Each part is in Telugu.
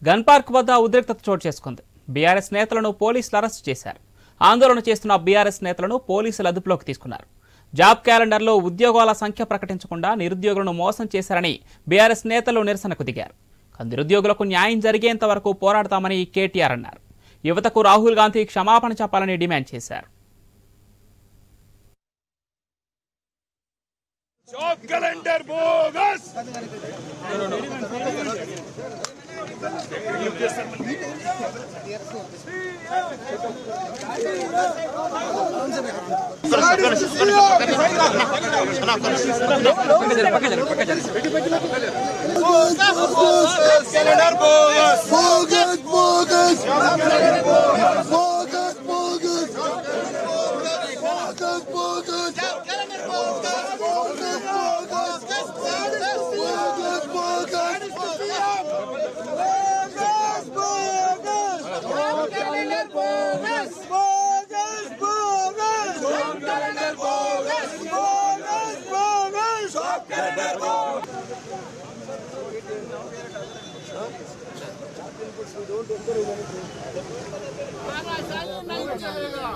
గన్ పార్క్ వద్ద ఉద్రిక్తత చోటు చేసుకుంది. బీఆర్ఎస్ నేతలను పోలీసులు అరెస్టు చేశారు. ఆందోళన చేస్తున్న బీఆర్ఎస్ నేతలను పోలీసులు అదుపులోకి తీసుకున్నారు. జాబ్ క్యాలెండర్లో ఉద్యోగాల సంఖ్య ప్రకటించకుండా నిరుద్యోగులను మోసం చేశారని బీఆర్ఎస్ నేతలు నిరసనకు దిగారు. నిరుద్యోగులకు న్యాయం జరిగేంత వరకు పోరాడతామని కేటీఆర్ అన్నారు. యువతకు రాహుల్ గాంధీ క్షమాపణ చెప్పాలని డిమాండ్ చేశారు. జాబ్ క్యాలెండర్ బోగస్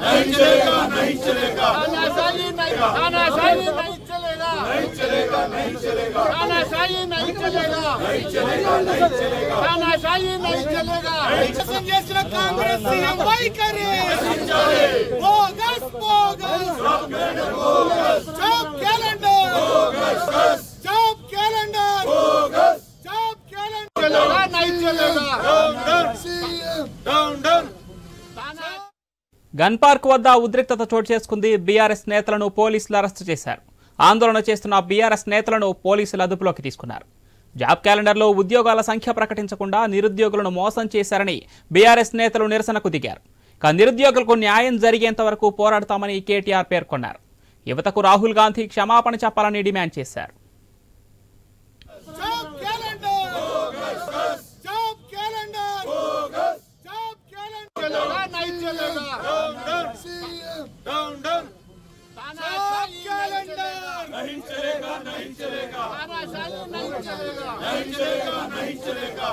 नहीं चलेगा, नहीं चलेगा, तानाशाही नहीं चलेगा, नहीं चलेगा, नहीं चलेगा, तानाशाही नहीं चलेगा, नहीं चलेगा, नहीं चलेगा, तानाशाही नहीं चलेगा। संजय कांग्रेस सीएम वही करे, bogus bogus, job calendar bogus, job calendar bogus, job calendar चलेगा, नहीं चलेगा, डाउन डाउन। గన్ పార్క్ వద్ద ఉద్రిక్తత చోటు చేసుకుంది. బీఆర్ఎస్ నేతలను పోలీసులు అరెస్టు చేశారు. ఆందోళన చేస్తున్న బీఆర్ఎస్ నేతలను పోలీసులు అదుపులోకి తీసుకున్నారు. జాబ్ క్యాలెండర్లో ఉద్యోగాల సంఖ్య ప్రకటించకుండా నిరుద్యోగులను మోసం చేశారని బీఆర్ఎస్ నేతలు నిరసనకు దిగారు. నిరుద్యోగులకు న్యాయం జరిగేంత వరకు పోరాడతామని కేటీఆర్ పేర్కొన్నారు. యువతకు రాహుల్ గాంధీ క్షమాపణ చెప్పాలని డిమాండ్ చేశారు. नहीं चलेगा, नहीं चलेगा, नहीं चलेगा, नहीं चलेगा, नहीं चलेगा,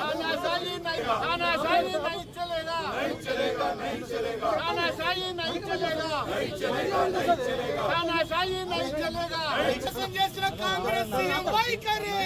तानाशाही नहीं चलेगा, नहीं चलेगा, नहीं चलेगा, तानाशाही नहीं चलेगा, नहीं चलेगा, नहीं चलेगा, तानाशाही नहीं चलेगा। संजय कांग्रेस सीएम वही करे।